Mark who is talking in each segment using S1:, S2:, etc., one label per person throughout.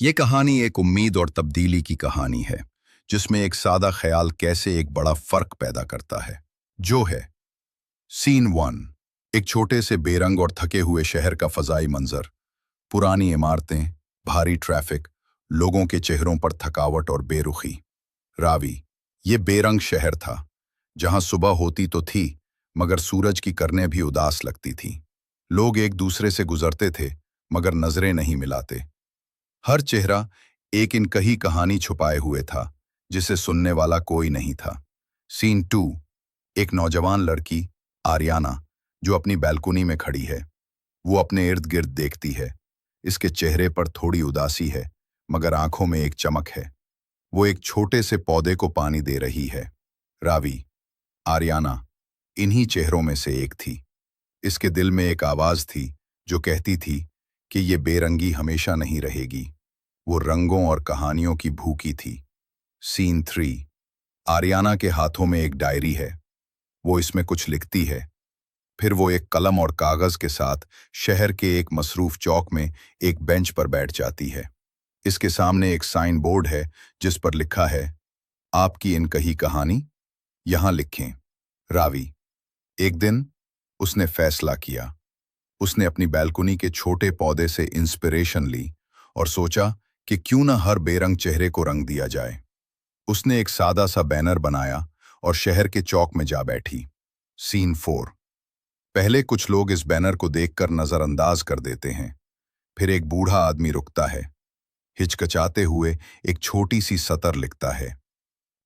S1: ये कहानी एक उम्मीद और तब्दीली की कहानी है, जिसमें एक सादा ख्याल कैसे एक बड़ा फर्क पैदा करता है। जो है सीन वन। एक छोटे से बेरंग और थके हुए शहर का फजाई मंजर। पुरानी इमारतें, भारी ट्रैफिक, लोगों के चेहरों पर थकावट और बेरुखी। रावी। ये बेरंग शहर था, जहां सुबह होती तो थी, मगर सूरज की करनें भी उदास लगती थीं। लोग एक दूसरे से गुजरते थे, मगर नजरें नहीं मिलाते। हर चेहरा एक इनकही कहानी छुपाए हुए था, जिसे सुनने वाला कोई नहीं था। Scene two. एक नौजवान लड़की, आर्याना, जो अपनी बैल्कुनी में खड़ी है। वो अपने इर्द गिर्द देखती है। इसके चेहरे पर थोड़ी उदासी है, मगर आंखों में एक चमक है। वो एक छोटे से पौधे को पानी दे रही है। रावी। आर्याना इन्हीं चेहरों में से एक थी। इसके दिल में एक आवाज थी, जो कहती थी कि ये बेरंगी हमेशा नहीं रहेगी। वो रंगों और कहानियों की भूखी थी। Scene three. आर्याना के हाथों में एक डायरी है। वो इसमें कुछ लिखती है। फिर वो एक कलम और कागज के साथ शहर के एक मसरूफ चौक में एक बेंच पर बैठ जाती है। इसके सामने एक साइन बोर्ड है, जिस पर लिखा है, आपकी इनकही कहानी यहां लिखें। रावी। एक दिन उसने फैसला किया। उसने अपनी बैल्कुनी के छोटे पौधे से इंस्पिरेशन ली और सोचा कि क्यों न हर बेरंग चेहरे को रंग दिया जाए। उसने एक सादा सा बैनर बनाया और शहर के चौक में जा बैठी। Scene four. पहले कुछ लोग इस बैनर को देखकर नजरअंदाज कर देते हैं। फिर एक बूढ़ा आदमी रुकता है, हिचकिचाते हुए एक छोटी सी सतर लिखता है।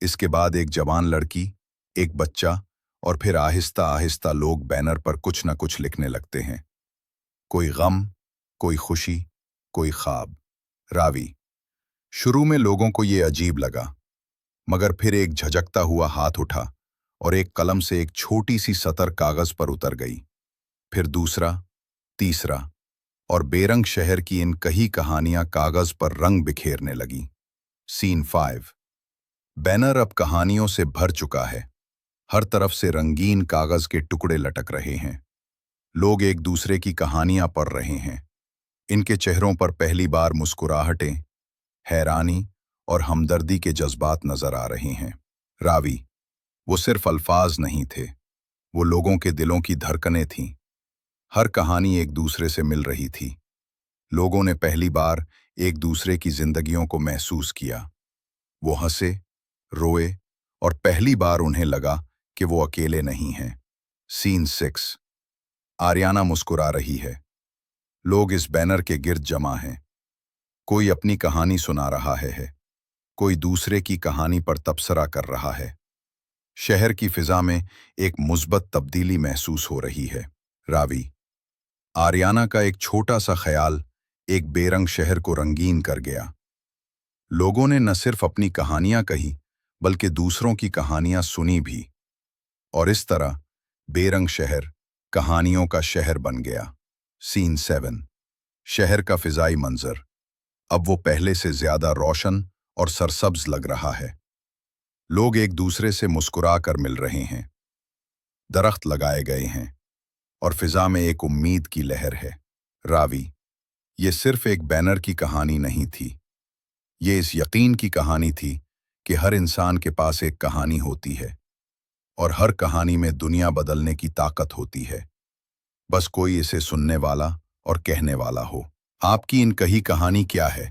S1: इसके बाद एक जवान लड़की, एक बच्चा, और फिर आहिस्ता आहिस्ता लोग बैनर पर कुछ न कुछ लिखने लगते हैं। कोई गम, कोई खुशी, कोई ख्वाब। रावी। शुरू में लोगों को ये अजीब लगा, मगर फिर एक झजकता हुआ हाथ उठा और एक कलम से एक छोटी सी सतर कागज पर उतर गई। फिर दूसरा, तीसरा, और बेरंग शहर की इन कही कहानियां कागज पर रंग बिखेरने लगी। Scene five. बैनर अब कहानियों से भर चुका है। हर तरफ से रंगीन कागज के टुकड़े लटक रहे हैं। लोग एक दूसरे की कहानियां पढ़ रहे हैं। इनके चेहरों पर पहली बार मुस्कुराहटें, हैरानी और हमदर्दी के जज्बात नजर आ रहे हैं। रावी। वो सिर्फ अल्फाज नहीं थे, वो लोगों के दिलों की धड़कनें थीं। हर कहानी एक दूसरे से मिल रही थी। लोगों ने पहली बार एक दूसरे की जिंदगियों को महसूस किया। वो हंसे, रोए, और पहली बार उन्हें लगा कि वो अकेले नहीं हैं। Scene six. आर्याना मुस्कुरा रही है। लोग इस बैनर के गिर्द जमा हैं। कोई अपनी कहानी सुना रहा है, कोई दूसरे की कहानी पर तबसरा कर रहा है। शहर की फिजा में एक मुस्बत तब्दीली महसूस हो रही है। रावी। आर्याना का एक छोटा सा ख्याल एक बेरंग शहर को रंगीन कर गया। लोगों ने न सिर्फ अपनी कहानियां कही, बल्कि दूसरों की कहानियां सुनी भी। और इस तरह बेरंग शहर कहानियों का शहर बन गया। Scene seven. शहर का फिजाई मंजर अब वो पहले से ज्यादा रोशन और सरसब्ज लग रहा है। लोग एक दूसरे से मुस्कुरा कर मिल रहे हैं। दरख्त लगाए गए हैं और फिजा में एक उम्मीद की लहर है। रावी। ये सिर्फ एक बैनर की कहानी नहीं थी, ये इस यकीन की कहानी थी कि हर इंसान के पास एक कहानी होती है, और हर कहानी में दुनिया बदलने की ताकत होती है। बस कोई इसे सुनने वाला और कहने वाला हो। आपकी इन कही कहानी क्या है?